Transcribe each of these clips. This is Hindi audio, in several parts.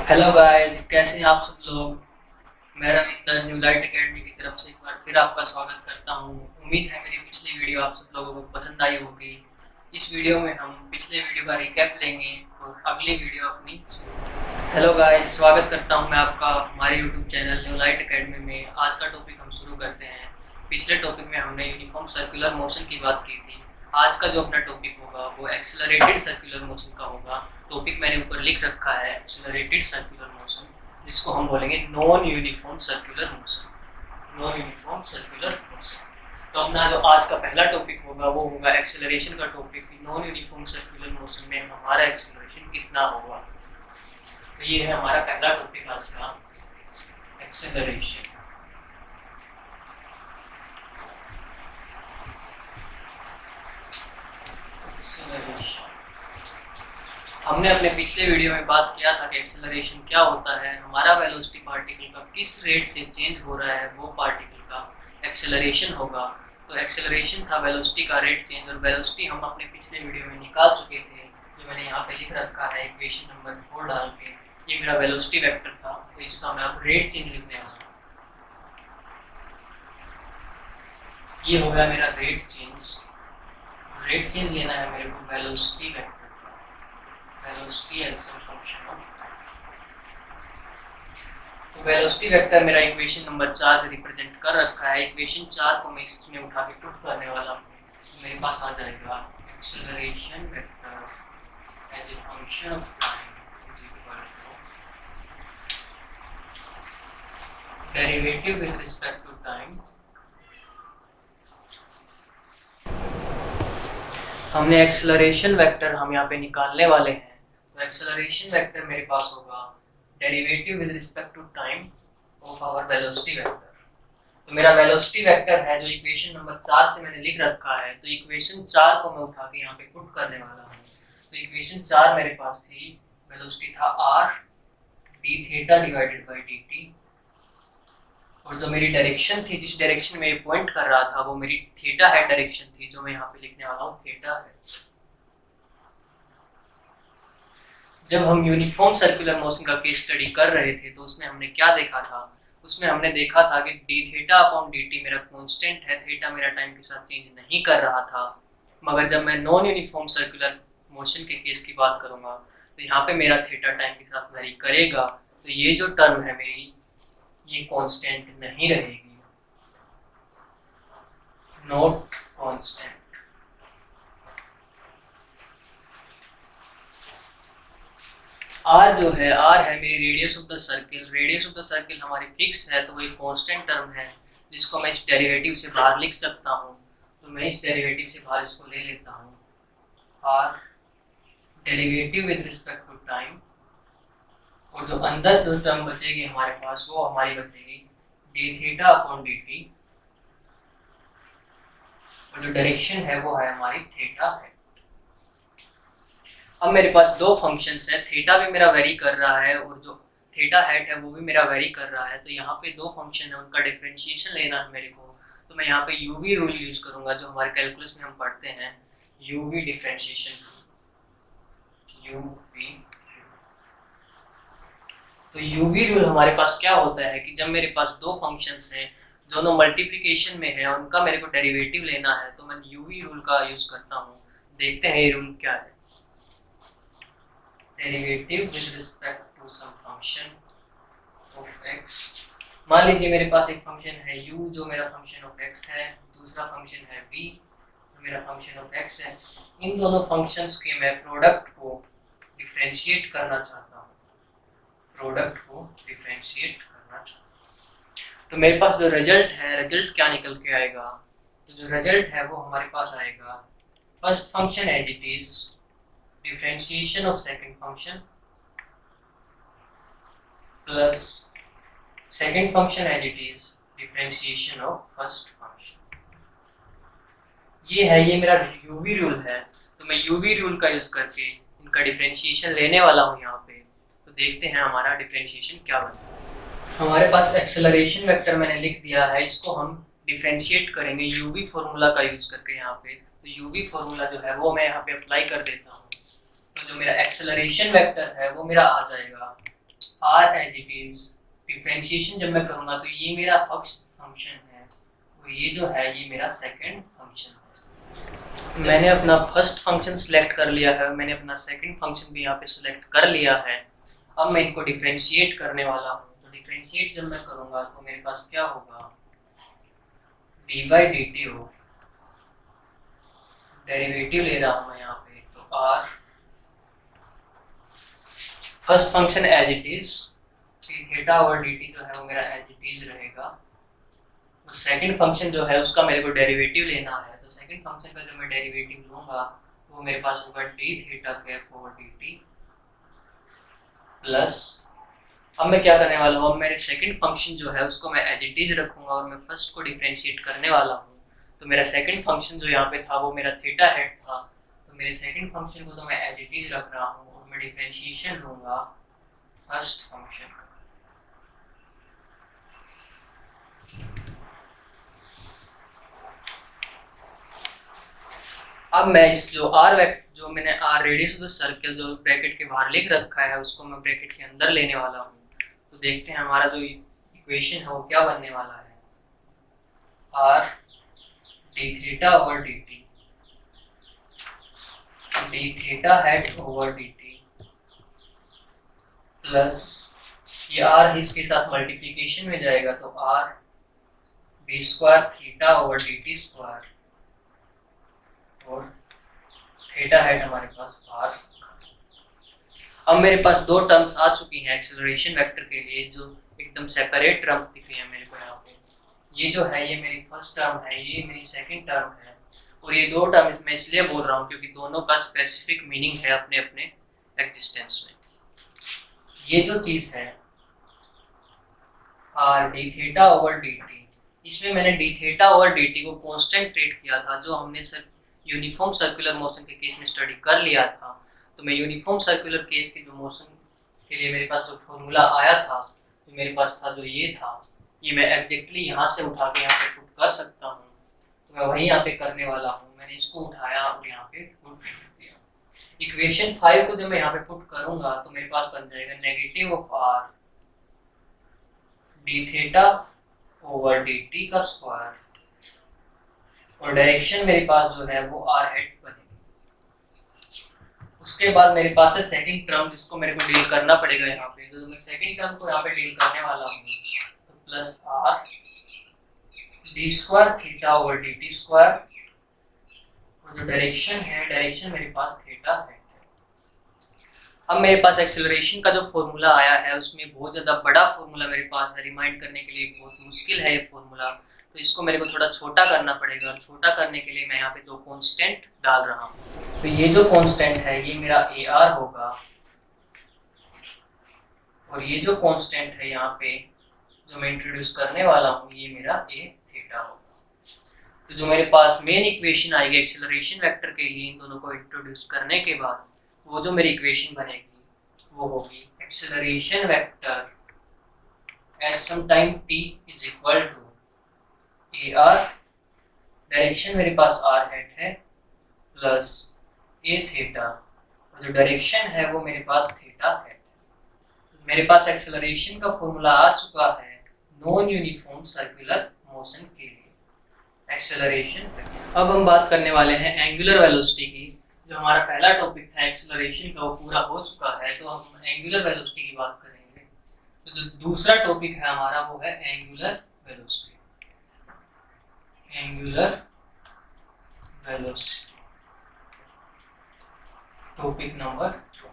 हेलो गाइस, कैसे हैं आप सब लोग। मैं रविंदर न्यू लाइट एकेडमी की तरफ से एक बार फिर आपका स्वागत करता हूं। उम्मीद है मेरी पिछली वीडियो आप सब लोगों को पसंद आई होगी। इस वीडियो में हम पिछले वीडियो का रिकैप लेंगे और अगली वीडियो अपनी शुरू। हेलो गाइस, स्वागत करता हूं मैं आपका हमारे YouTube channel new light academy में। आज का टॉपिक हम शुरू करते हैं। पिछले टॉपिक में हमने यूनिफॉर्म सर्कुलर मोशन की बात की थी। आज का जो अपना टॉपिक होगा वो एक्सेलरेटेड सर्कुलर मोशन का होगा। टॉपिक मैंने ऊपर लिख रखा है एक्सेलरेटेड सर्कुलर मोशन, जिसको हम बोलेंगे non uniform circular motion. Non uniform circular motion. तो अपना जो आज का पहला टॉपिक होगा वो होगा एक्सेलरेशन का topic. Non uniform circular motion में हमारा एक्सेलरेशन कितना होगा। तो ये है हमारा पहला टॉपिक आज का, एक्सेलरेशन। एक्सेलरेशन हमने अपने पिछले वीडियो में बात किया था कि एक्सेलरेशन क्या होता है। हमारा वेलोसिटी पार्टिकल का किस रेट से चेंज हो रहा है वो पार्टिकल का एक्सेलरेशन होगा। तो एक्सेलरेशन था वेलोसिटी का रेट चेंज, और वेलोसिटी हम अपने पिछले वीडियो में निकाल चुके थे, जो मैंने यहाँ पे लिख रखा है इक्वेशन नंबर 4 डाल के। ये मेरा वेलोसिटी वेक्टर था, तो इसका मैं अब रेट चेंज लिखने वाला हूँ। ये हो गया मेरा रेट चेंज। रेट चेंज लेना है मेरे को velocity vector, velocity as some function of time. तो वेलोसिटी वेक्टर मेरा इक्वेशन नंबर 4 से रिप्रेजेंट कर रखा है। इक्वेशन 4 को मैं इसमें उठा के पुट करने वाला हूँ। तो मेरे पास आ जाएगा acceleration vector as a function of time is equal to derivative with respect to time. हमने एक्सेलरेशन वेक्टर हम यहाँ पे निकालने वाले हैं। तो एक्सेलरेशन वेक्टर मेरे पास होगा derivative with respect to time of our velocity vector. तो मेरा वेलोसिटी वेक्टर है जो इक्वेशन नंबर 4 से मैंने लिख रखा है। तो इक्वेशन 4 को मैं उठा के यहाँ पे पुट करने वाला हूँ। तो इक्वेशन 4 मेरे पास थी, वेलोसिटी था r d theta divided by dt, और जो मेरी डायरेक्शन थी, जिस डायरेक्शन में ये पॉइंट कर रहा था, वो मेरी थीटा हेड डायरेक्शन थी, जो मैं यहाँ पे लिखने वाला हूँ थीटा हेड। जब हम यूनिफॉर्म सर्कुलर मोशन का केस स्टडी कर रहे थे तो उसमें हमने क्या देखा था, उसमें हमने देखा था कि D theta upon D T मेरा कांस्टेंट है, थीटा मेरा टाइम के साथ चेंज नहीं कर रहा था। मगर जब मैं नॉन यूनिफॉर्म सर्कुलर मोशन के केस की बात करूंगा तो यहाँ पे मेरा थीटा टाइम के साथ वेरी करेगा। तो ये जो टर्म है मेरी, ये कांस्टेंट नहीं रहेगी, नॉट कांस्टेंट। आर जो है, आर है मेरी radius of the circle. Radius of the circle हमारी फिक्स है, तो वो एक कांस्टेंट टर्म है जिसको मैं इस डेरिवेटिव से बाहर लिख सकता हूँ। तो मैं इस डेरिवेटिव से बाहर इसको ले लेता हूँ, R derivative with respect to time, और जो अंदर जो टर्म बचेगी हमारे पास वो हमारी बचेगी D theta upon D T, और जो डायरेक्शन है वो है हमारी थीटा है। अब मेरे पास दो फंक्शंस है, थीटा भी मेरा वेरी कर रहा है और जो थीटा हेट है वो भी मेरा वेरी कर रहा है। तो यहाँ पे दो फंक्शन है, उनका डिफरेंशिएशन लेना है मेरे को। तो मैं यहाँ पे यूवी रूल यूज करूंगा, जो हमारे कैलकुलस में हम पढ़ते हैं, यूवी डिफरेंशिएशन, यूवी। तो यूवी रूल हमारे पास क्या होता है कि जब मेरे पास दो फंक्शंस हैं, दोनों मल्टीप्लिकेशन में है, उनका मेरे को डेरिवेटिव लेना है, तो मैं यूवी रूल का यूज करता हूँ। देखते हैं ये रूल क्या है। Derivative with respect to some function of x। मान लीजिए मेरे पास एक फंक्शन है u जो मेरा फंक्शन ऑफ x है, दूसरा फंक्शन है v जो मेरा फंक्शन ऑफ x है। इन दोनों फंक्शंस के मैं प्रोडक्ट को डिफरेंशिएट करना चाहता हूँ, प्रोडक्ट को डिफरेंशिएट करना चाहता हूँ। तो मेरे पास जो रिजल्ट है, रिजल्ट क्या निकल के आएगा, तो जो रिजल्ट है वो हमारे पास आएगा first function as it is, differentiation of second function plus second function as it is differentiation of first function। ये है, ये मेरा यूवी रूल है। तो मैं यूवी रूल का यूज करके इनका डिफरेंशिएशन लेने वाला हूँ यहाँ पे। तो देखते हैं हमारा डिफरेंशिएशन क्या बनता है। हमारे पास एक्सेलरेशन वेक्टर मैंने लिख दिया है, इसको हम डिफरेंशिएट करेंगे यूवी फॉर्मूला का यूज करके यहाँ पे। तो यूवी फॉर्मूला जो है वो मैं यहाँ पे अप्लाई कर देता हूँ। तो जो मेरा एक्सेलरेशन वेक्टर है वो मेरा आ जाएगा R as it is, differentiation जब मैं करूँगा तो ये मेरा फर्स्ट फंक्शन है और ये जो है ये मेरा सेकंड फंक्शन है। मैंने अपना फर्स्ट फंक्शन सिलेक्ट कर लिया है, मैंने अपना सेकंड फंक्शन भी यहाँ पे सिलेक्ट कर लिया है। अब मैं इनको डिफरेंशिएट करने वाला हूँ। तो डिफरेंशिएट जब मैं करूँगा तो मेरे पास क्या होगा, डी बाई डी टी हो, डेरिवेटिव ले रहा हूँ मैं यहाँ पे, तो R first function as it is, theta और डी टी जो है वो मेरा एज इट इज रहेगा। तो सेकंड फंक्शन जो है उसका मेरे को डेरिवेटिव लेना है, तो सेकंड फंक्शन का जब मैं डेरिवेटिव लूँगा तो वो मेरे पास होगा D theta cap over D T plus, अब मैं क्या करने वाला हूँ, अब मेरे सेकंड फंक्शन जो है उसको मैं एज इट इज रखूँगा और मैं फर्स्ट को डिफरेंशिएट करने वाला हूँ। तो मेरा सेकंड फंक्शन जो यहाँ पे था वो मेरा थीटा हेड था, तो मेरे सेकंड फंक्शन को तो मैं एज इट इज रख रहा हूँ और मैं डिफरेंशिएशन लूँगा फर्स्ट फंक्शन का। अब मैं इस जो जो मैंने R radius of the circle जो ब्रैकेट के बाहर लिख रखा है उसको मैं ब्रैकेट के अंदर लेने वाला हूँ। तो देखते हैं हमारा जो इक्वेशन है वो क्या बनने वाला है, R D theta over D T, D theta head over D T plus ये आर इसके साथ मल्टीप्लिकेशन में जाएगा तो R D square theta over D T square और थीटा हेड हमारे पास बाहर। अब मेरे पास दो टर्म्स आ चुकी हैं एक्सेलरेशन वेक्टर के लिए जो एकदम सेपरेट टर्म्स दिख रही हैं मेरे को यहाँ पे। ये जो है ये मेरी फर्स्ट टर्म है, ये मेरी सेकंड टर्म है और ये दो टर्म मैं इसलिए बोल रहा हूँ क्योंकि दोनों का स्पेसिफिक मीनिंग है अपने अपने एग्जिस्टेंस में। ये जो चीज है R D theta over D T, इसमें मैंने D theta over D T को कांस्टेंट ट्रीट किया था जो हमने सर यूनिफॉर्म सर्कुलर मोशन के केस में स्टडी कर लिया था। तो मैं यूनिफॉर्म सर्कुलर केस के जो मोशन के लिए मेरे पास जो फॉर्मूला आया था जो मेरे पास था जो ये था, ये मैं एग्जैक्टली यहाँ से उठा के यहाँ पे पुट कर सकता हूँ। तो मैं वही यहाँ पे करने वाला हूँ, मैंने इसको उठाया और यहाँ पे पुट कर दिया। इक्वेशन 5 को जब मैं यहाँ पे पुट करूंगा तो मेरे पास बन जाएगा negative of R D theta over D T का स्क्वायर और डायरेक्शन मेरे पास जो है वो आर हेड बनेगी। उसके बाद मेरे पास है सेकंड टर्म जिसको मेरे को डील करना पड़ेगा यहाँ पे। तो मैं सेकंड टर्म को यहाँ पे डील करने वाला हूँ, तो plus R D square theta over D T square और जो डायरेक्शन है डायरेक्शन मेरे पास थीटा है। अब मेरे पास एक्सेलरेशन का जो फॉर्मूला आया है उसमें बहुत ज़्यादा बड़ा फॉर्मूला मेरे पास है, रिमाइंड करने के लिए बहुत मुश्किल है ये फॉर्मूला, तो इसको मेरे को थोड़ा छोटा करना पड़ेगा। और छोटा करने के लिए मैं यहाँ पे दो कांस्टेंट डाल रहा हूँ। तो ये जो कांस्टेंट है ये मेरा ए आर होगा और ये जो कांस्टेंट है यहाँ पे जो मैं इंट्रोड्यूस करने वाला हूँ ये मेरा ए थीटा होगा। तो जो मेरे पास मेन इक्वेशन आएगी एक्सेलरेशन वेक्टर के लिए इन दोनों को इंट्रोड्यूस करने के बाद वो जो मेरी इक्वेशन बनेगी वो होगी acceleration vector at some time t is equal to A R, direction मेरे पास आर हेड है प्लस ए थीटा और जो डायरेक्शन है वो मेरे पास थीटा है। मेरे पास एक्सेलरेशन का फॉर्मूला आ चुका है नॉन यूनिफॉर्म सर्कुलर मोशन के लिए एक्सेलरेशन। अब हम बात करने वाले हैं एंगुलर वेलोसिटी की। जो हमारा पहला टॉपिक था एक्सेलरेशन का वो पूरा हो चुका है, तो हम एंगुलर वेलोसिटी की बात करेंगे। तो जो दूसरा टॉपिक है हमारा वो है angular velocity. Angular velocity topic number 2।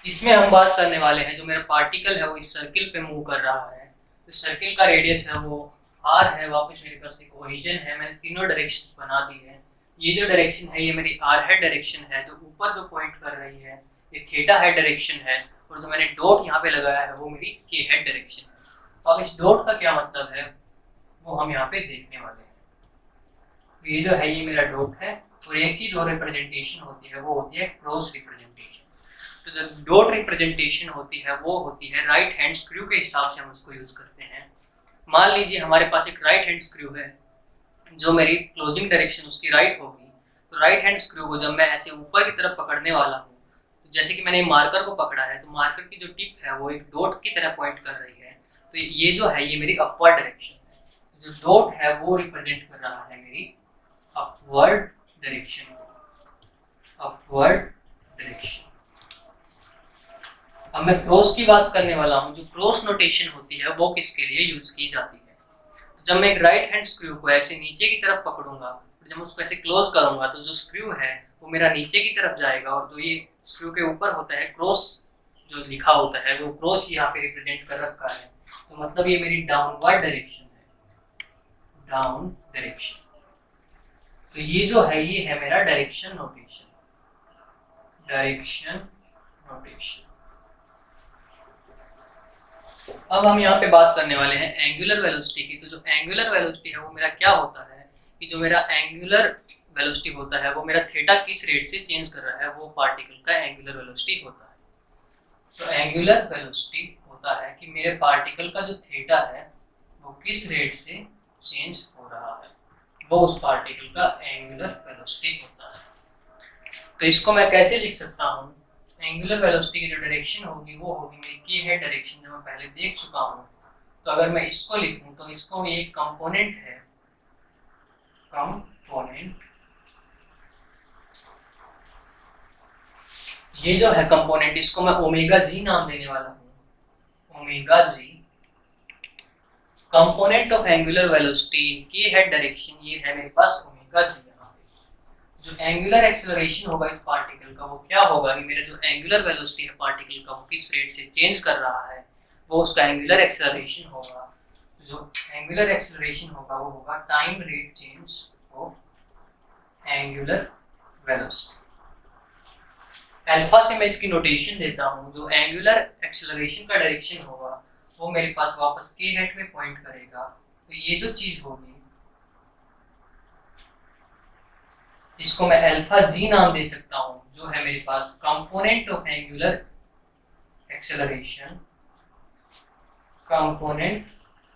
इसमें हम बात करने वाले हैं जो मेरा पार्टिकल है वो इस सर्किल पे मूव कर रहा है। तो सर्किल का रेडियस है वो आर है, वापस मेरे पास एक ओरिजिन है, मैंने तीनों डायरेक्शंस बना दी है। ये जो डायरेक्शन है ये मेरी आर हेड डायरेक्शन है, जो ऊपर जो पॉइंट कर रही है ये थीटा हेड डायरेक्शन है और जो मैंने डॉट यहाँ पे लगाया है वो मेरी के हेड डायरेक्शन है। अब इस डॉट का क्या मतलब है वो हम यहाँ पे देखने वाले हैं। ये जो है ये मेरा डॉट है और एक चीज और रिप्रेजेंटेशन होती है वो होती है क्रॉस रिप्रेजेंटेशन। तो जो डॉट रिप्रेजेंटेशन होती है वो होती है राइट हैंड स्क्रू के हिसाब से हम उसको यूज करते हैं। मान लीजिए हमारे पास एक राइट हैंड स्क्रू है जो मेरी क्लोजिंग डायरेक्शन उसकी राइट होगी, तो राइट हैंड स्क्रू को जब मैं ऐसे ऊपर की तरफ पकड़ने वाला हूँ जैसे कि मैंने मार्कर को पकड़ा है, तो मार्कर की जो टिप है वो एक डॉट की तरह पॉइंट कर रही है, तो ये जो है ये मेरी अपवर्ड डायरेक्शन है। जो डॉट है वो रिप्रेजेंट कर रहा है मेरी अपवर्ड डायरेक्शन, अपवर्ड डायरेक्शन। अब मैं क्रॉस की बात करने वाला हूँ। जो क्रॉस नोटेशन होती है वो किसके लिए यूज की जाती है? तो जब मैं एक राइट हैंड स्क्रू को ऐसे नीचे की तरफ पकड़ूंगा, जब मैं उसको ऐसे क्लोज करूंगा, तो जो स्क्रू है वो मेरा नीचे की तरफ जाएगा, और जो ये स्क्रू के ऊपर होता है क्रॉस जो लिखा होता है, वो क्रॉस यहाँ पे रिप्रेजेंट कर रखा है, तो मतलब ये मेरी डाउनवर्ड डायरेक्शन है, डाउन डायरेक्शन। तो ये जो है ये है मेरा डायरेक्शन नोटेशन, डायरेक्शन नोटेशन। अब हम यहाँ पे बात करने वाले हैं एंगुलर वेलोसिटी की। तो जो एंगुलर वेलोसिटी है वो मेरा क्या होता है कि जो मेरा एंगुलर वेलोसिटी होता है वो मेरा थीटा किस रेट से चेंज कर रहा है, वो पार्टिकल का एंगुलर वेलोसिटी होता है। तो एंगुलर वेलोसिटी होता है कि मेरे पार्टिकल का जो थीटा है वो किस रेट से चेंज हो रहा है, वो उस पार्टिकल का एंगुलर वेलोसिटी होता है। तो इसको मैं कैसे लिख सकता हूँ? एंगुलर वेलोसिटी की जो डायरेक्शन होगी वो होगी मेरी के हेड डायरेक्शन, जो मैं पहले देख चुका हूँ। तो अगर मैं इसको लिखूं तो इसको ये कंपोनेंट है, कंपोनेंट, ये जो है कंपोनेंट, इसको मैं ओमेगा जी नाम देने वाला हूँ, omega z. Component of angular velocity in k head direction, ये है मेरे पास ओमेगा जी। जो एंगुलर एक्सेलरेशन होगा इस पार्टिकल का वो क्या होगा कि मेरा जो एंगुलर वेलोसिटी है पार्टिकल का वो किस रेट से चेंज कर रहा है, वो उसका एंगुलर एक्सेलरेशन होगा। जो एंगुलर एक्सेलरेशन होगा वो होगा time rate change of angular velocity. Alpha से मैं इसकी नोटेशन देता हूँ। जो एंगुलर एक्सेलरेशन का डायरेक्शन होगा वो मेरे पास वापस के हेड में पॉइंट करेगा, तो ये जो चीज होगी इसको मैं अल्फा जी नाम दे सकता हूं, जो है मेरे पास component of angular acceleration, component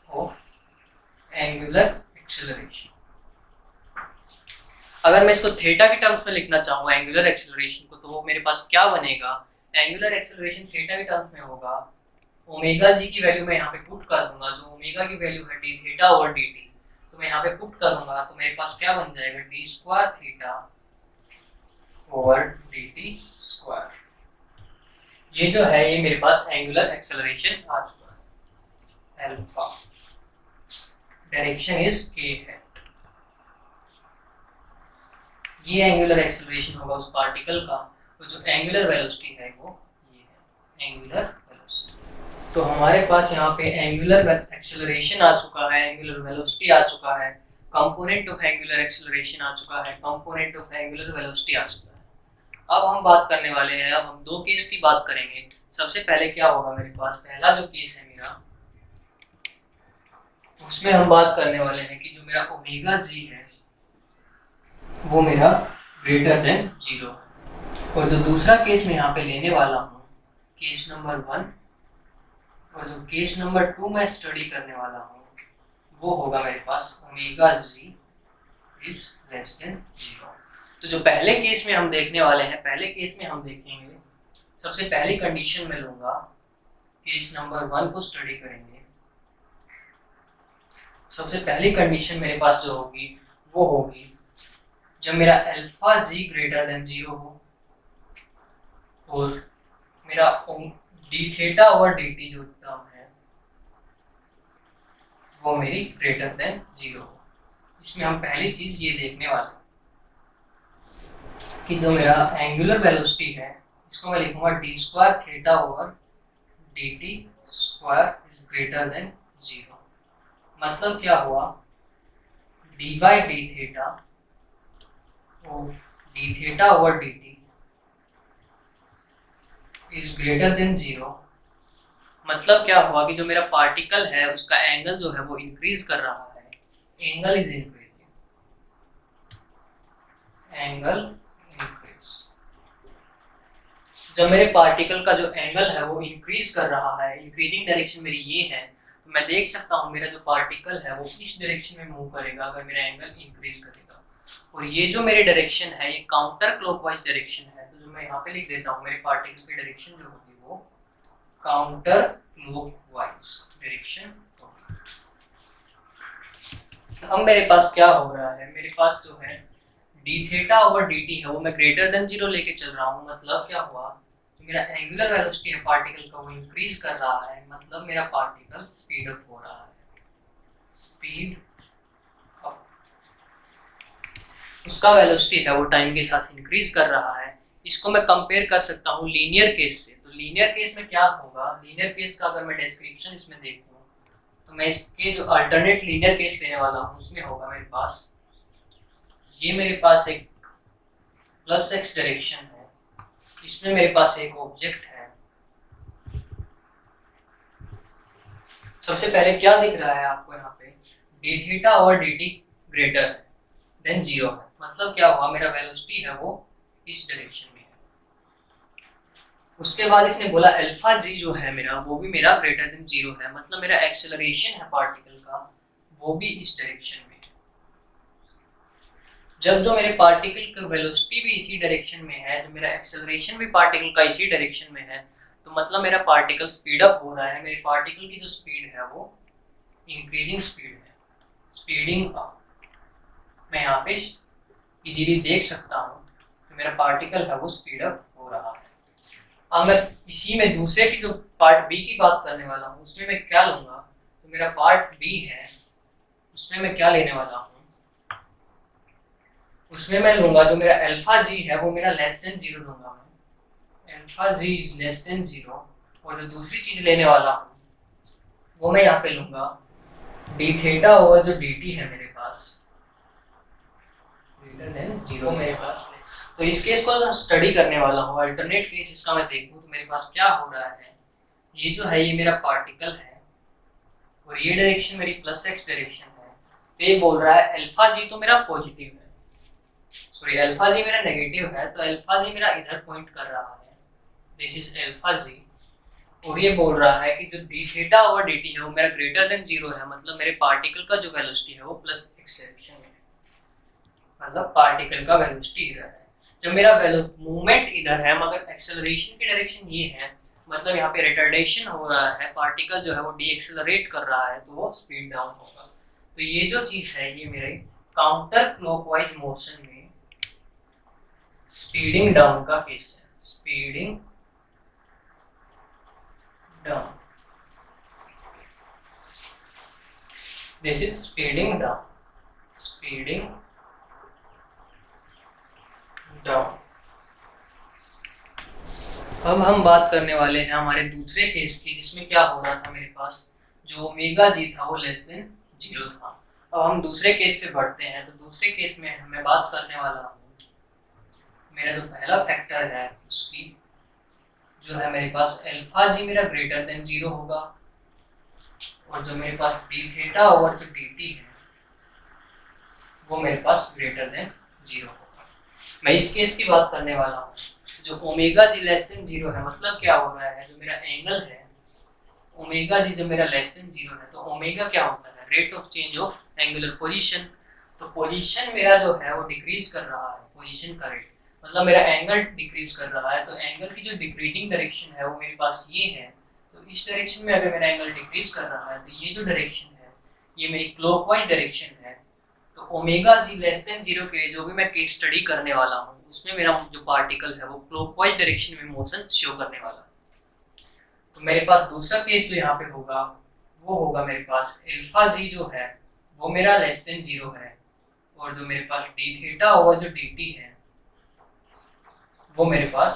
of angular acceleration. अगर मैं इसको थीटा के टर्म्स में लिखना चाहूँ एंगुलर एक्सेलरेशन को, तो वो मेरे पास क्या बनेगा? एंगुलर एक्सेलरेशन थीटा के टर्म्स में होगा, ओमेगा जी की वैल्यू मैं यहाँ पे पुट कर दूंगा। जो ओमेगा की वैल्यू है D theta over D T, तो मैं यहाँ पे पुट करूंगा, तो मेरे पास क्या बन जाएगा? D square theta over D T square. ये जो है ये मेरे पास एंगुलर एक्सेलरेशन आ चुका है। अल्फा डायरेक्शन इज के है, ये एंगुलर एक्सेलरेशन होगा उस पार्टिकल का। तो जो एंगुलर वेलोसिटी है वो ये है, एंगुलर वेलोसिटी। तो हमारे पास यहाँ पे एंगुलर एक्सेलरेशन आ चुका है, एंगुलर वेलोसिटी आ चुका है, कंपोनेंट ऑफ एंगुलर एक्सेलरेशन आ चुका है, कंपोनेंट ऑफ एंगुलर वेलोसिटी आ चुका है। अब हम बात करने वाले हैं, अब हम दो केस की बात करेंगे। सबसे पहले क्या होगा मेरे पास, पहला जो केस है मेरा, उसमें हम बात करने वाले हैं कि जो मेरा ओमेगा जी है वो मेरा ग्रेटर देन 0 है। और जो दूसरा केस मैं यहाँ पे लेने वाला हूँ, केस नंबर 1, और जो केस नंबर 2 मैं स्टडी करने वाला हूँ वो होगा मेरे पास omega g is less than 0। तो जो पहले केस में हम देखने वाले हैं, पहले केस में हम देखेंगे, सबसे पहली कंडीशन में लूंगा, केस नंबर 1 को स्टडी करेंगे। सबसे पहली कंडीशन मेरे पास जो होगी वो होगी जब मेरा अल्फा जी ग्रेटर देन 0 हो और मेरा D theta over D T जो टर्म है वो मेरी ग्रेटर देन 0 हो। इसमें हम पहली चीज ये देखने वाले हैं कि जो मेरा एंगुलर वेलोसिटी है इसको मैं लिखूंगा D square theta over D T square is greater than 0। मतलब क्या हुआ, D by D theta of D theta over D T is greater than 0। मतलब क्या हुआ कि जो मेरा पार्टिकल है उसका एंगल जो है वो इंक्रीज कर रहा है, angle is increasing, angle increase. जब मेरे पार्टिकल का जो एंगल है वो इंक्रीज कर रहा है, इंक्रीजिंग डायरेक्शन मेरी ये है, तो मैं देख सकता हूँ मेरा जो पार्टिकल है वो इस डायरेक्शन में मूव करेगा अगर मेरा एंगल इंक्रीज करेगा। और ये जो मेरी डायरेक्शन है ये काउंटर क्लॉकवाइज डायरेक्शन है, तो जो मैं यहाँ पे लिख देता हूँ मेरे पार्टिकल की डायरेक्शन जो होगी वो काउंटर क्लॉकवाइज डायरेक्शन होगी। अब मेरे पास क्या हो रहा है, मेरे पास जो है D theta over D T है वो मैं ग्रेटर देन जीरो लेके चल रहा हूँ। मतलब क्या हुआ, तो मेरा एंगुलर वेलोसिटी है पार्टिकल का वो इंक्रीज कर रहा है, मतलब मेरा पार्टिकल स्पीड अप हो रहा है, स्पीड अप। उसका वेलोसिटी है वो टाइम के साथ इंक्रीज कर रहा है। इसको मैं कंपेयर कर सकता हूँ लीनियर केस से। तो लीनियर केस में क्या होगा, लीनियर केस का अगर मैं डिस्क्रिप्शन इसमें देखूँ तो मैं इसके जो अल्टरनेट लीनियर केस लेने वाला हूँ उसमें होगा मेरे पास, ये मेरे पास एक प्लस एक्स डायरेक्शन है, इसमें मेरे पास एक ऑब्जेक्ट है। सबसे पहले क्या दिख रहा है आपको यहाँ पे, डी थीटा और D T greater than zero है। मतलब क्या हुआ, मेरा वेलोसिटी है वो इस डायरेक्शन में है। उसके बाद इसने बोला अल्फा जी जो है मेरा वो भी मेरा ग्रेटर देन जीरो है, मतलब मेरा एक्सेलरेशन है पार्टिकल का वो भी इस डायरेक्शन में है। जब जो मेरे पार्टिकल का वेलोसिटी भी इसी डायरेक्शन में है, जो मेरा एक्सेलरेशन भी पार्टिकल का इसी डायरेक्शन में है, तो मतलब मेरा पार्टिकल स्पीड अप हो रहा है। मेरे पार्टिकल की जो स्पीड है वो इंक्रीजिंग स्पीड है, स्पीडिंग अप। मैं यहाँ पे इजीली देख सकता हूँ कि मेरा पार्टिकल है वो स्पीड अप हो रहा है। अब मैं इसी में दूसरे की जो पार्ट बी की बात करने वाला हूँ उसमें मैं क्या लूंगा, तो मेरा पार्ट बी है उसमें मैं क्या लेने वाला हूँ, उसमें मैं लूंगा जो मेरा अल्फा जी है वो मेरा लेस देन जीरो लूंगा मैं, alpha ji is less than zero. और जो दूसरी चीज लेने वाला हूँ वो मैं यहाँ पे लूंगा डी थीटा ओवर जो डी टी है मेरे पास ग्रेटर देन जीरो मेरे पास। तो इस केस को स्टडी करने वाला हूँ, अल्टरनेट केस इसका मैं देखूँ तो मेरे पास क्या हो रहा है, ये जो है ये मेरा पार्टिकल है और ये डायरेक्शन मेरी प्लस एक्स डायरेक्शन है। तो ये बोल रहा है अल्फा जी तो मेरा पॉजिटिव है, सॉरी अल्फा जी मेरा नेगेटिव है, तो अल्फा जी मेरा इधर पॉइंट कर रहा है, दिस इज अल्फा जी। और ये बोल रहा है कि जो D theta over D T है वो मेरा ग्रेटर देन जीरो है, मतलब मेरे पार्टिकल का जो वेलोसिटी है वो प्लस एक्स डायरेक्शन में है, मतलब पार्टिकल का वेलोसिटी इधर है। जब मेरा मूवमेंट इधर है मगर एक्सेलरेशन की डायरेक्शन ये है, मतलब यहाँ पे रिटार्डेशन हो रहा है, पार्टिकल जो है वो डी एक्सेलरेट कर रहा है, तो वो स्पीड डाउन होगा। तो ये जो चीज है ये मेरे काउंटर क्लॉकवाइज मोशन में स्पीडिंग डाउन का केस है, speeding down, this is speeding down, speeding down. अब हम बात करने वाले हैं हमारे दूसरे केस की, जिसमें क्या हो रहा था, मेरे पास जो ओमेगा जी था वो लेस देन जीरो था। अब हम दूसरे केस पे बढ़ते हैं। तो दूसरे केस में मैं बात करने वाला हूँ मेरा जो पहला फैक्टर है उसकी जो है मेरे पास अल्फा जी मेरा ग्रेटर देन जीरो होगा, और जो मेरे पास डी थीटा ओवर जो डी टी है वो मेरे पास ग्रेटर देन जीरो होगा। मैं इस केस की बात करने वाला हूँ जो ओमेगा जी लेस देन जीरो है। मतलब क्या हो रहा है, जो मेरा एंगल है ओमेगा जी जो मेरा लेस देन जीरो है, तो ओमेगा क्या होता है, rate of change of angular position. तो पोजीशन मेरा जो है वो डिक्रीज कर रहा है, पोजीशन का रेट मतलब मेरा एंगल डिक्रीज कर रहा है। तो एंगल की जो डिक्रीजिंग डायरेक्शन है वो मेरे पास ये है, तो इस डायरेक्शन में अगर मेरा एंगल डिक्रीज कर रहा है तो ये जो डायरेक्शन है ये मेरी क्लॉकवाइज डायरेक्शन है। तो ओमेगा जी लेस देन जीरो के लिए जो भी मैं केस स्टडी करने वाला हूँ उसमें मेरा जो पार्टिकल है वो क्लॉकवाइज डायरेक्शन में मोशन शो करने वाला है। तो मेरे पास दूसरा केस जो यहाँ पे होगा वो होगा मेरे पास अल्फा जी जो है वो मेरा लेस देन जीरो है, और जो मेरे पास डी थीटा ओवर जो डी टी है वो मेरे पास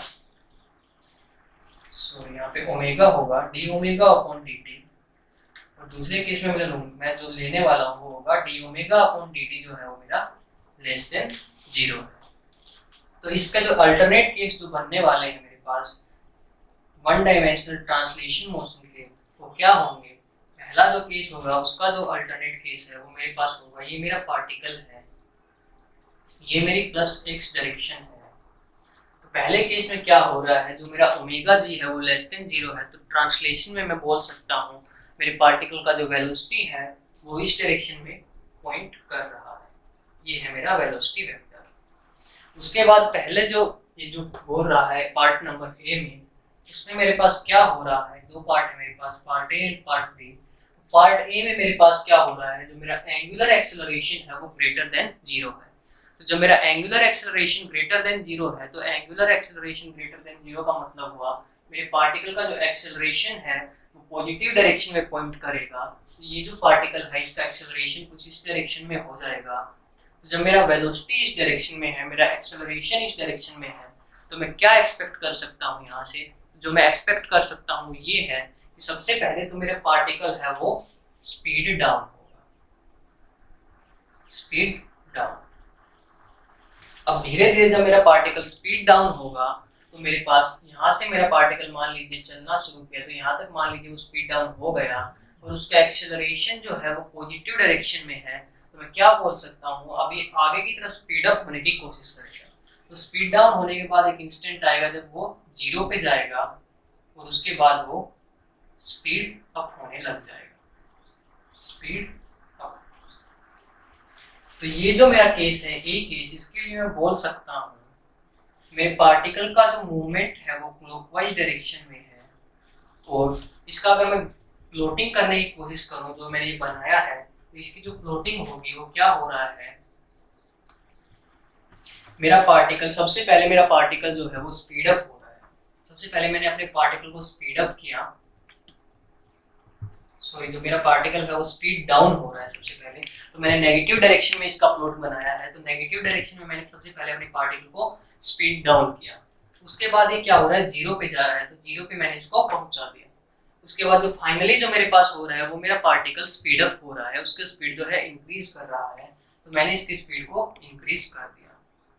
सॉरी यहाँ पे ओमेगा होगा D omega upon D T, और दूसरे केस में मैं जो लेने वाला हूँ वो होगा D omega upon D T जो है वो मेरा लेस देन जीरो है। तो इसका जो अल्टरनेट केस जो बनने वाले हैं मेरे पास वन डायमेंशनल ट्रांसलेशन मोशन के, वो क्या होंगे, पहला जो केस होगा उसका जो अल्टरनेट केस है वो मेरे पास होगा ये मेरा पार्टिकल है, ये मेरी प्लस एक्स डायरेक्शन है। तो पहले केस में क्या हो रहा है, जो मेरा ओमेगा जी है वो लेस देन जीरो है, तो ट्रांसलेशन में मैं बोल सकता हूँ मेरे पार्टिकल का जो वेलोसिटी है वो इस डायरेक्शन में पॉइंट कर रहा है, ये है मेरा वेलोसिटी वेक्टर। उसके बाद पहले जो ये जो हो रहा है पार्ट नंबर ए में, उसमें मेरे पास क्या हो रहा है, दो पार्ट है मेरे पास, part A and part B. Part A में मेरे पास क्या हो रहा है, जो मेरा एंगुलर एक्सेलरेशन है वो ग्रेटर देन 0 है। तो जब मेरा एंगुलर एक्सेलरेशन ग्रेटर देन 0 है, तो एंगुलर एक्सेलरेशन ग्रेटर देन 0 का मतलब हुआ मेरे पार्टिकल का जो एक्सेलरेशन है वो पॉजिटिव डायरेक्शन में पॉइंट करेगा। तो ये जो पार्टिकल है इसका एक्सेलरेशन कुछ इस डायरेक्शन में हो जाएगा। तो जब मेरा वेलोसिटी इस डायरेक्शन में है, मेरा एक्सेलरेशन इस डायरेक्शन में है, तो मैं क्या एक्सपेक्ट कर सकता हूँ यहाँ से? जो मैं एक्सपेक्ट कर सकता हूँ ये है कि सबसे पहले तो मेरा पार्टिकल है वो स्पीड डाउन होगा, स्पीड डाउन। अब धीरे धीरे जब मेरा पार्टिकल स्पीड डाउन होगा तो मेरे पास यहाँ से मेरा पार्टिकल मान लीजिए चलना शुरू किया, तो यहाँ तक मान लीजिए वो स्पीड डाउन हो गया और उसका एक्सेलरेशन जो है वो पॉजिटिव डायरेक्शन में है। तो मैं क्या बोल सकता हूँ, अभी आगे की तरफ स्पीड अप होने की कोशिश करेगा। तो स्पीड डाउन होने के बाद एक इंस्टेंट आएगा जब वो 0 पे जाएगा और उसके बाद वो स्पीड अप होने लग जाएगा, स्पीड अप। तो ये जो मेरा केस है ए केस, इसके लिए मैं बोल सकता हूँ मेरे पार्टिकल का जो मूवमेंट है वो क्लॉकवाइज डायरेक्शन में है, और इसका अगर मैं फ्लोटिंग करने की कोशिश करूँ जो मैंने ये बनाया है, तो इसकी जो फ्लोटिंग होगी वो क्या हो रहा है, मेरा पार्टिकल सबसे पहले मेरा पार्टिकल जो है वो स्पीड अप हो रहा है। सबसे पहले मैंने अपने पार्टिकल को स्पीड अप किया, सॉरी जो मेरा पार्टिकल है वो स्पीड डाउन हो रहा है सबसे पहले, तो मैंने नेगेटिव डायरेक्शन में इसका प्लॉट बनाया है। तो नेगेटिव डायरेक्शन में मैंने सबसे पहले अपने पार्टिकल को स्पीड डाउन किया, उसके बाद ये क्या हो रहा है 0 पे जा रहा है, तो 0 पे मैंने इसको पहुंचा दिया। उसके बाद जो फाइनली जो मेरे पास हो रहा है वो मेरा पार्टिकल स्पीड अप हो रहा है, उसकी स्पीड जो है इंक्रीज कर रहा है, तो मैंने इसकी स्पीड को इंक्रीज कर दिया।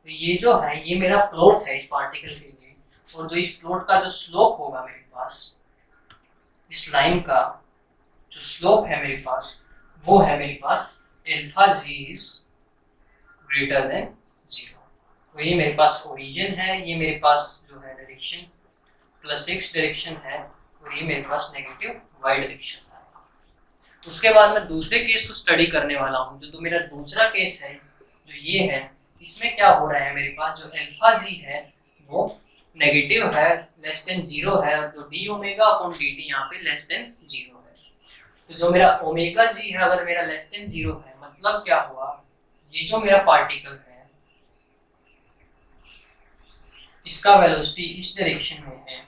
तो ये जो है ये मेरा प्लॉट है इस पार्टिकल के लिए, और जो इस प्लॉट का जो स्लोप होगा मेरे पास, इस लाइन का जो स्लोप है मेरे पास वो है मेरे पास alpha ji is greater than 0। तो ये मेरे पास ओरिजिन है, ये मेरे पास जो है डायरेक्शन प्लस x डायरेक्शन है, और ये मेरे पास नेगेटिव y डायरेक्शन है। उसके बाद मैं दूसरे केस को स्टडी करने वाला हूँ, जो तो मेरा दूसरा केस है जो ये है, इसमें क्या हो रहा है मेरे पास जो अल्फा जी है वो नेगेटिव है, लेस देन 0 है, और जो D omega upon D T यहाँ पे लेस देन 0 है। तो जो मेरा ओमेगा जी है अगर मेरा लेस देन 0 है, मतलब क्या हुआ, ये जो मेरा पार्टिकल है इसका वेलोसिटी इस डायरेक्शन में है,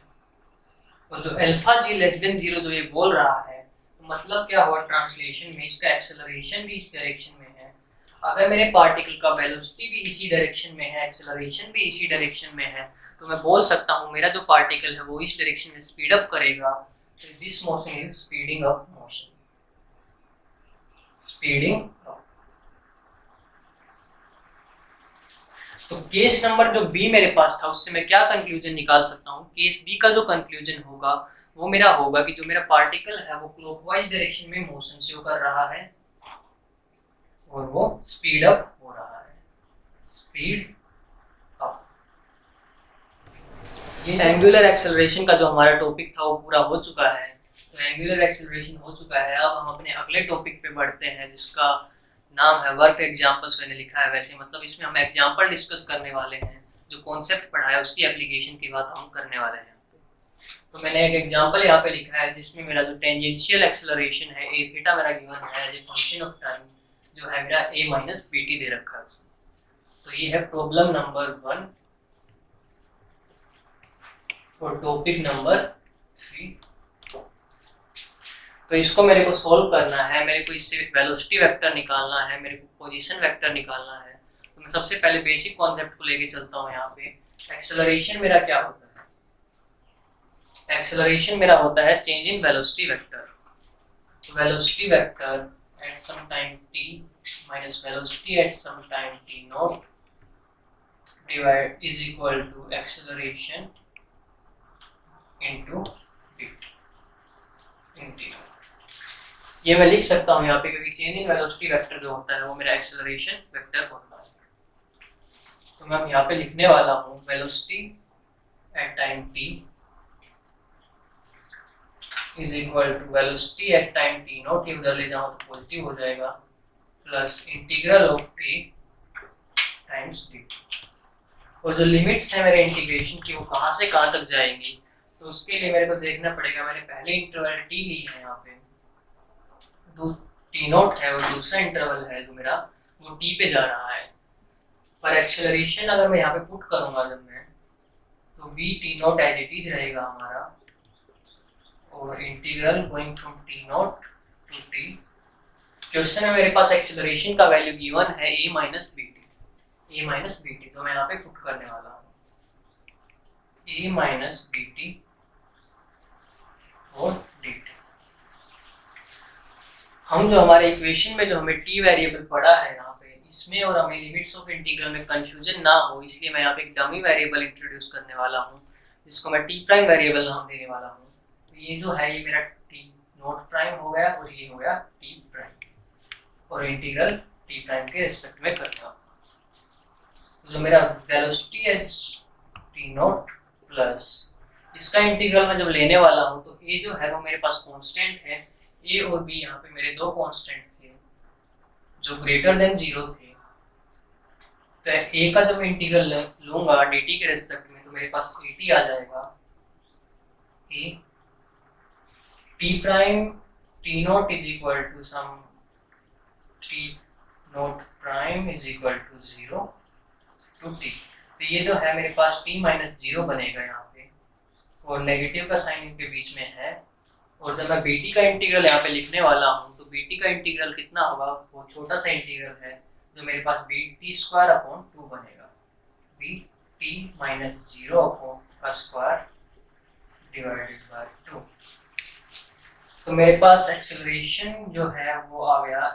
और जो अल्फा जी लेस देन 0 जो ये बोल रहा है, तो मतलब क्या हुआ ट्रांसलेशन में, इसका एक्सेलरेशन भी इस डायरेक्शन में है। अगर मेरे पार्टिकल का वेलोसिटी भी इसी डायरेक्शन में है, एक्सेलरेशन भी इसी डायरेक्शन में है, तो मैं बोल सकता हूँ मेरा जो पार्टिकल है वो इस डायरेक्शन में स्पीड अप करेगा। This motion is speeding up motion, speeding up. तो केस नंबर जो बी मेरे पास था उससे मैं क्या कंक्लूजन निकाल सकता हूँ, केस बी का जो कंक्लूजन होगा वो मेरा होगा कि जो मेरा पार्टिकल है वो क्लॉकवाइज डायरेक्शन में मोशन शो कर रहा है और वो स्पीड अप हो रहा है, स्पीड अप। ये एंगुलर एक्सेलरेशन का जो हमारा टॉपिक था वो पूरा हो चुका है। तो एंगुलर एक्सेलरेशन हो चुका है, अब हम अपने अगले टॉपिक पे बढ़ते हैं जिसका नाम है वर्क एग्जांपल्स। मैंने लिखा है वैसे, मतलब इसमें हम एग्जांपल डिस्कस करने वाले हैं, जो कॉन्सेप्ट पढ़ा है उसकी एप्लीकेशन की बात हम करने वाले हैं। तो मैंने एक एग्जांपल यहाँ पे लिखा है जिसमें मेरा जो टेंजेंशियल एक्सेलरेशन है ए थीटा मेरा गिवन है as a function of time, जो है मेरा a माइनस बी टी दे रखा है उसमें। तो ये है प्रॉब्लम नंबर 1 और टॉपिक नंबर 3। तो इसको मेरे को सॉल्व करना है, मेरे को इससे वेलोसिटी वेक्टर निकालना है, मेरे को पोजीशन वेक्टर निकालना है। तो मैं सबसे पहले बेसिक कॉन्सेप्ट को लेके चलता हूँ। यहाँ पे एक्सेलरेशन मेरा क्या होता है, एक्सेलरेशन मेरा होता है चेंज इन वेलोसिटी वेक्टर। तो velocity vector at some time t minus velocity at some time t naught divide is equal to acceleration into dt integral. ये मैं लिख सकता हूँ यहाँ पे क्योंकि चेंज इन वेलोसिटी वेक्टर जो होता है वो मेरा एक्सेलरेशन वेक्टर होता है। तो मैं यहाँ पे लिखने वाला हूँ velocity at time t is equal to velocity at time t naught, ये उधर ले जाऊँ तो पॉजिटिव हो जाएगा, plus integral of t times dt। और जो लिमिट्स है मेरे इंटीग्रेशन की वो कहाँ से कहाँ तक जाएंगी, तो उसके लिए मेरे को देखना पड़ेगा। मैंने पहले इंटरवल टी ली है यहाँ पे, तो टी नॉट है, और दूसरा इंटरवल है जो मेरा वो टी पे जा रहा है। पर एक्सेलरेशन अगर मैं यहाँ पे पुट करूंगा जब मैं, तो V T naught as it is रहेगा हमारा, और integral going from T naught to T. Question में मेरे पास एक्सेलरेशन का वैल्यू गिवन है a माइनस बी टी, तो मैं यहाँ पे पुट करने वाला हूँ a माइनस बी टी और डी टी। हम जो हमारे इक्वेशन में जो हमें t वेरिएबल पड़ा है यहाँ पे, इसमें और हमें लिमिट्स ऑफ इंटीग्रल में कंफ्यूजन ना हो, इसलिए मैं यहाँ पे एक डमी वेरिएबल इंट्रोड्यूस करने वाला हूँ, जिसको मैं t प्राइम वेरिएबल नाम देने वाला हूँ। तो ये जो है ये मेरा t नॉट प्राइम हो गया, और ये हो गया t प्राइम, और इंटीग्रल t प्राइम के रिस्पेक्ट में करने वाला। तो जो मेरा वेलोसिटी है t नॉट प्लस इसका इंटीग्रल मैं जब लेने वाला हूँ, तो a जो है वो मेरे पास कांस्टेंट है, a और b यहाँ पे मेरे दो कांस्टेंट थे जो ग्रेटर देन 0 थे। तो a का जब मैं इंटीग्रल लूंगा dt के रिस्पेक्ट में, तो मेरे पास at आ जाएगा, a t prime t naught is equal to some t naught prime is equal to 0 to t। तो ये जो है मेरे पास t माइनस 0 बनेगा यहाँ पे, और नेगेटिव का साइन इनके बीच में है। और जब मैं bt का इंटीग्रल यहाँ पे लिखने वाला हूँ, तो bt का इंटीग्रल कितना होगा, वो छोटा सा इंटीग्रल है जो मेरे पास bt स्क्वायर अपॉन 2 बनेगा, bt माइनस 0 अपॉन का स्क्वायर डिवाइडेड बाय 2। तो मेरे पास एक्सेलरेशन जो है वो आ गया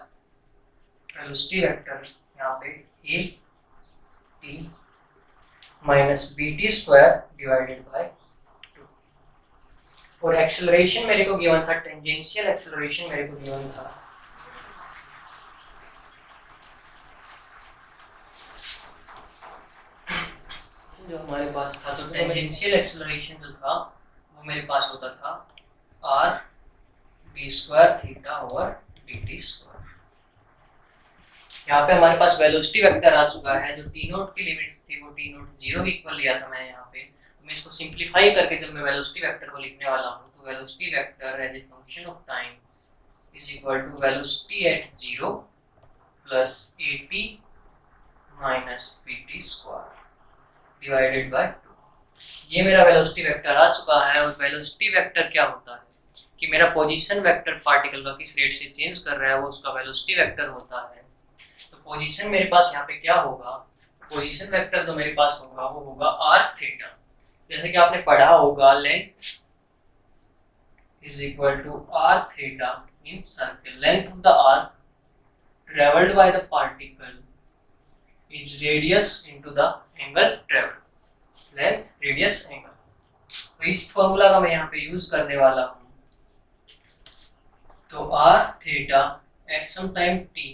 वेलोसिटी वेक्टर यहाँ पे a t minus bt square divided by 2। और एक्सेलरेशन मेरे को गिवन था, टेंजेंशियल एक्सेलरेशन मेरे को गिवन था जो हमारे पास था, तो टेंजेंशियल एक्सेलरेशन जो था वो मेरे पास होता था r b square theta over dt square. यहाँ पे हमारे पास वेलोसिटी वेक्टर आ चुका है, जो t नॉट की लिमिट्स थी वो t नॉट 0 के इक्वल लिया था मैं यहाँ पे। तो मैं इसको सिंपलीफाई करके जब मैं वेलोसिटी वेक्टर को लिखने वाला हूँ, तो velocity vector as a function of time is equal to velocity at 0 plus at minus bt square divided by 2। ये मेरा वेलोसिटी वेक्टर आ चुका है। और वेलोसिटी वेक्टर क्या होता है कि मेरा पोजीशन वेक्टर पार्टिकल का किस रेट से चेंज कर रहा है वो उसका वेलोसिटी वेक्टर होता है। तो पोजीशन मेरे पास यहाँ पे क्या होगा, पोजीशन वेक्टर जो मेरे पास होगा वो होगा r थीटा। जैसे कि आपने पढ़ा होगा length is equal to r theta in circle. Length of the arc travelled by the particle is radius into the angle travelled, length radius angle. तो इस फॉर्मूला का मैं यहाँ पे यूज करने वाला हूँ। तो r theta at some time t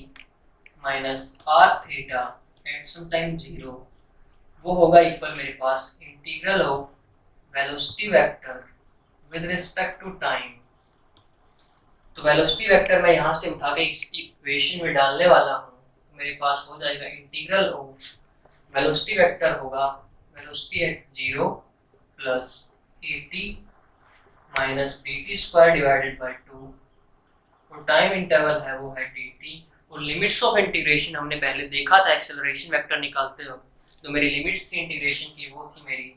minus r theta at some time 0 वो होगा इक्वल मेरे पास integral of velocity vector with respect to time. तो वेलोसिटी वेक्टर मैं यहाँ से उठा के इस इक्वेशन में डालने वाला हूँ। मेरे पास हो जाएगा इंटीग्रल ऑफ वेलोसिटी वेक्टर होगा velocity at 0 plus at minus dt square divided by 2, और टाइम इंटरवल है वो है dt। और लिमिट्स ऑफ इंटीग्रेशन हमने पहले देखा था एक्सेलरेशन वेक्टर निकालते हो, जो मेरी लिमिट्स थी इंटीग्रेशन की वो थी मेरी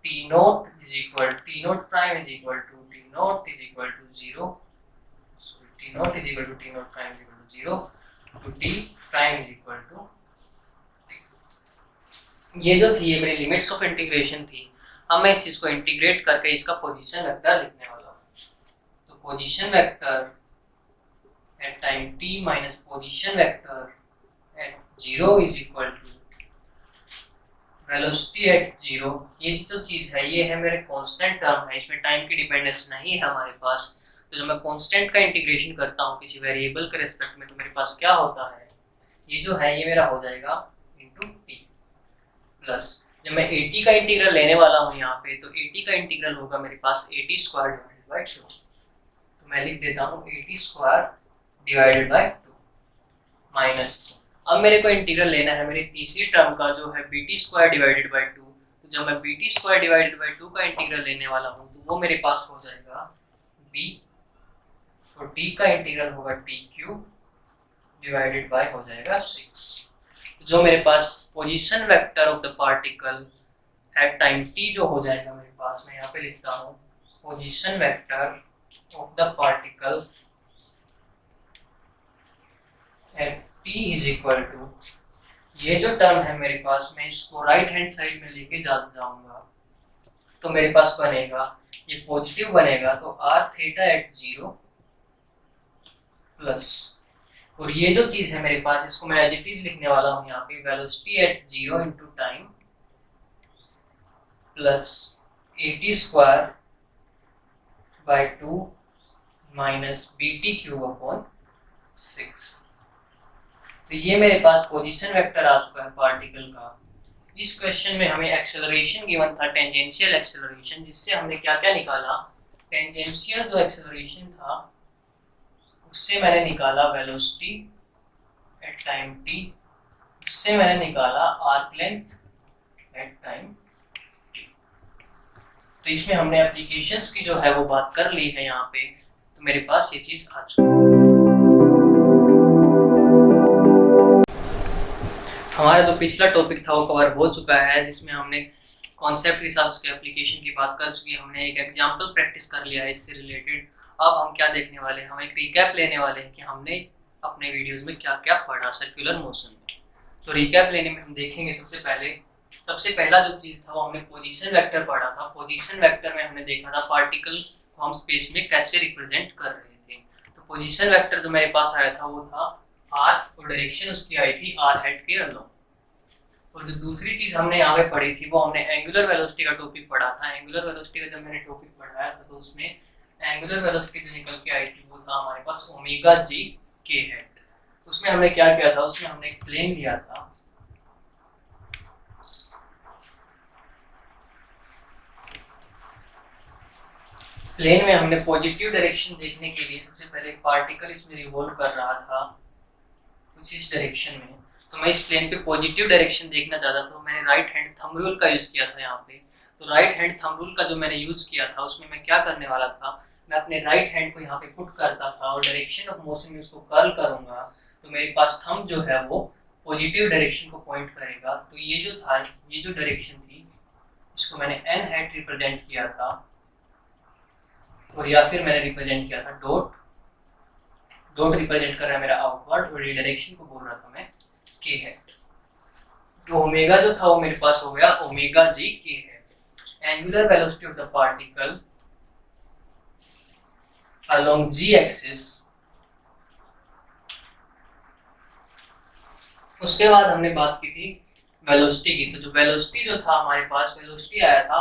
t naught is equal t naught prime is equal to t naught is equal to 0, t naught is equal to t naught prime is equal to 0 to t prime is equal to t। ये जो थी ये मेरी लिमिट्स ऑफ इंटीग्रेशन थी। अब मैं इस चीज को इंटीग्रेट करके इसका पोजीशन वेक्टर लिखने वाला हूँ। तो position vector at time t minus position vector at 0 is equal to velocity at 0। ये जो चीज है ये है मेरे कांस्टेंट टर्म है, इसमें टाइम की डिपेंडेंस नहीं है हमारे पास। तो जब मैं कांस्टेंट का इंटीग्रेशन करता हूँ किसी वेरिएबल के रिस्पेक्ट में, तो मेरे पास क्या होता है, ये जो है ये मेरा हो जाएगा इनटू t प्लस जब मैं at का इंटीग्रल लेने वाला हूँ यहाँ पे, तो at का इंटीग्रल होगा मेरे पास at स्क्वायर डिवाइडेड बाय 2। तो मैं लिख देता हूँ at square divided by 2 minus अब मेरे को इंटीग्रल लेना है मेरी तीसरी टर्म का जो है bt स्क्वायर डिवाइडेड बाई 2। तो जब मैं bt स्क्वायर डिवाइडेड बाई 2 का इंटीग्रल लेने वाला हूँ तो वो मेरे पास हो जाएगा b, तो t का इंटीग्रल होगा t क्यूब डिवाइडेड बाय हो जाएगा 6। तो जो मेरे पास position vector of the particle at time t जो हो जाएगा मेरे पास, मैं यहाँ पे लिखता हूँ position vector of the particle at t is equal to, ये जो टर्म है मेरे पास मैं इसको राइट हैंड साइड में लेके जाऊंगा तो मेरे पास बनेगा ये पॉजिटिव बनेगा, तो r थीटा एट 0 प्लस, और ये जो चीज है मेरे पास इसको मैं एज इट इज लिखने वाला हूँ यहाँ पे velocity at 0 into time plus at square by 2 minus bt cube upon 6। तो ये मेरे पास पोजीशन वेक्टर आ चुका है पार्टिकल का। इस क्वेश्चन में हमें एक्सेलरेशन गिवन था, टेंजेंशियल एक्सेलरेशन, जिससे हमने क्या क्या निकाला, टेंजेंशियल जो एक्सेलरेशन था उससे मैंने निकाला वेलोसिटी एट टाइम t, उससे मैंने निकाला arc length at time t। तो इसमें हमने एप्लीकेशंस की जो है वो बात कर ली है यहाँ पे, तो मेरे पास ये चीज आ चुकी है। हमारा जो पिछला टॉपिक था वो कवर हो चुका है, जिसमें हमने कॉन्सेप्ट के साथ उसके एप्लीकेशन की बात कर चुकी है, हमने एक एग्जांपल प्रैक्टिस कर लिया है इससे रिलेटेड। अब हम क्या देखने वाले हैं, हम एक रिकैप लेने वाले हैं कि हमने अपने वीडियोस में क्या क्या पढ़ा सर्कुलर मोशन में। तो रिकैप लेने में हम देखेंगे सबसे पहला जो चीज़ था वो हमने पोजीशन वेक्टर पढ़ा था। पोजीशन वेक्टर में हमने देखा था पार्टिकल को हम स्पेस में कैसे रिप्रेजेंट कर रहे थे। तो पोजीशन वेक्टर जो मेरे पास आया था वो था r, और डायरेक्शन उसकी आई थी r हेड के अलोंग। और जो दूसरी चीज हमने यहाँ पे पढ़ी थी वो हमने एंगुलर वेलोसिटी का टॉपिक पढ़ा था। एंगुलर वेलोसिटी का जब मैंने टॉपिक पढ़ाया था तो उसमें एंगुलर वेलोसिटी जो निकल के आई थी वो था हमारे पास ओमेगा जी के हेड। उसमें हमने क्या किया था, उसमें हमने एक प्लेन लिया था, प्लेन में हमने पॉजिटिव डायरेक्शन देखने के लिए सबसे पहले एक पार्टिकल इसमें रिवॉल्व कर रहा था कुछ इस डायरेक्शन में। तो मैं इस प्लेन पे पॉजिटिव डायरेक्शन देखना चाहता था, तो मैंने राइट हैंड थंब रूल का यूज किया था यहाँ पे। तो राइट हैंड थंब रूल का जो मैंने यूज किया था उसमें मैं क्या करने वाला था, मैं अपने राइट हैंड को यहाँ पे पुट करता था और डायरेक्शन ऑफ मोशन में उसको कर्ल करूंगा, तो मेरे पास थंब जो है वो पॉजिटिव डायरेक्शन को पॉइंट करेगा। तो ये जो था, ये जो डायरेक्शन थी इसको मैंने एन हेड रिप्रेजेंट किया था, और या फिर मैंने रिप्रेजेंट किया था डॉट रिप्रेजेंट कर रहा है मेरा आउटवर्ड, और ये डायरेक्शन को बोल रहा था मैं के हेड। तो ओमेगा जो था वो मेरे पास हो गया omega z k hat. Angular velocity of the particle along z axis. उसके बाद हमने बात की थी वेलोसिटी की। तो जो वेलोसिटी जो था हमारे पास, वेलोसिटी आया था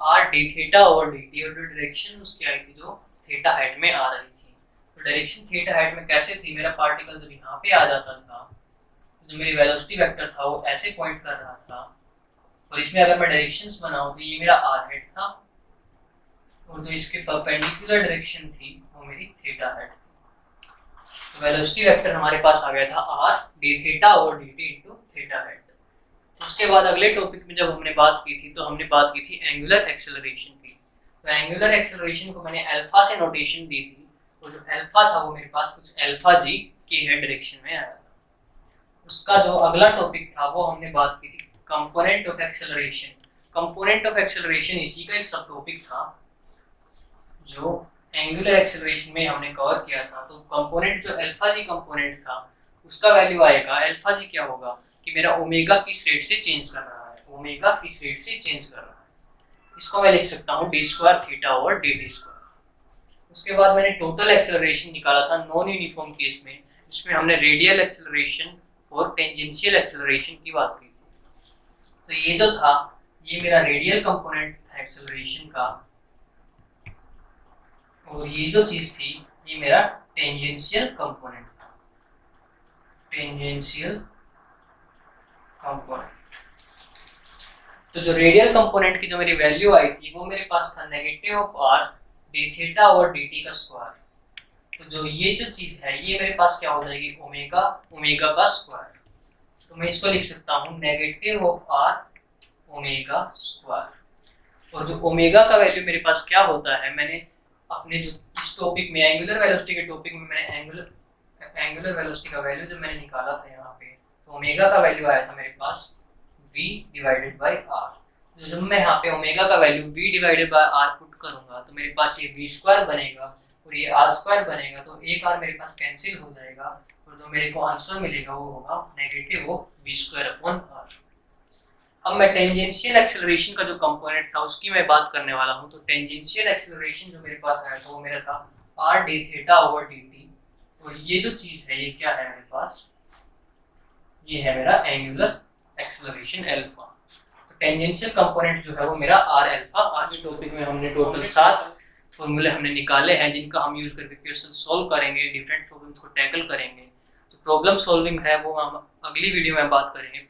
r d theta over dt, और जो डायरेक्शन उसकी आई थी जो थीटा हेड में आ रही थी। तो डायरेक्शन थीटा हेड में कैसे थी, मेरा पार्टिकल जब यहाँ पे आ जाता था, जो मेरी वेलोसिटी वेक्टर था वो ऐसे पॉइंट कर रहा था, और इसमें अगर मैं डायरेक्शंस बनाऊं तो ये मेरा r हेड था, और जो इसके परपेंडिकुलर डायरेक्शन थी वो मेरी थीटा हेड थी। तो वेलोसिटी वेक्टर हमारे पास आ गया था r d theta over dt into theta head. उसके बाद अगले टॉपिक में जब हमने बात की थी तो हमने बात की थी एंगुलर एक्सेलरेशन की। तो एंगुलर एक्सेलरेशन को मैंने अल्फा से नोटेशन दी थी, और जो अल्फा था वो मेरे पास कुछ अल्फा जी के हेड डायरेक्शन में आया था। उसका जो अगला टॉपिक था वो हमने बात की थी component of acceleration. Component of acceleration इसी का एक सब टॉपिक था जो एंगुलर एक्सेलरेशन में हमने कवर किया था। तो कंपोनेंट जो अल्फा जी कंपोनेंट था उसका वैल्यू आएगा, अल्फा जी क्या होगा कि मेरा ओमेगा किस रेट से चेंज कर रहा है, ओमेगा किस रेट से चेंज कर रहा है, इसको मैं लिख सकता हूँ d square theta over dt square. उसके बाद मैंने टोटल एक्सेलरेशन निकाला था नॉन यूनिफॉर्म केस में, जिसमें हमने रेडियल एक्सेलरेशन और टेंजेंशियल एक्सेलरेशन की बात की थी। तो ये जो था ये मेरा रेडियल कंपोनेंट था एक्सेलरेशन का, और ये जो चीज थी ये मेरा टेंजेंशियल कंपोनेंट था, टेंजेंशियल कंपोनेंट। तो जो रेडियल कंपोनेंट की जो मेरी वैल्यू आई थी वो मेरे पास था negative of r d theta over dt का स्क्वायर। तो जो ये जो चीज है ये मेरे पास क्या हो जाएगी ओमेगा का स्क्वायर। मैं इसको लिख सकता हूँ negative of r omega square. और जो ओमेगा का वैल्यू मेरे पास क्या होता है, मैंने अपने जो इस टॉपिक में एंगुलर वेलोसिटी के टॉपिक में मैंने एंगुलर वेलोसिटी का वैल्यू जब मैंने निकाला था यहाँ पे, तो ओमेगा का वैल्यू आया था मेरे पास v डिवाइडेड बाय r। जब मैं यहाँ पे ओमेगा का value v divided by r put करूंगा तो मेरे पास ये v स्क्वायर बनेगा और ये r स्क्वायर बनेगा, तो एक r मेरे पास कैंसिल हो जाएगा और जो मेरे को आंसर मिलेगा वो होगा negative of v square upon r। अब मैं टेंजेंशियल एक्सेलरेशन का जो कंपोनेंट था उसकी मैं बात करने वाला हूँ। तो टेंजेंशियल एक्सेलरेशन जो मेरे पास आया था वो मेरा था r d theta over dt। और ये जो चीज है ये क्या है मेरे पास, ये है मेरा एंगुलर एक्सेलरेशन अल्फा। तो टेंजेंशियल कंपोनेंट जो है वो मेरा r अल्फा। आज टॉपिक में हमने टोटल 7 फॉर्मूले हमने निकाले हैं जिनका हम यूज करके क्वेश्चन सॉल्व करेंगे, डिफरेंट प्रॉब्लम्स को टैकल करेंगे। तो प्रॉब्लम सॉल्विंग है वो हम अगली वीडियो में बात करेंगे।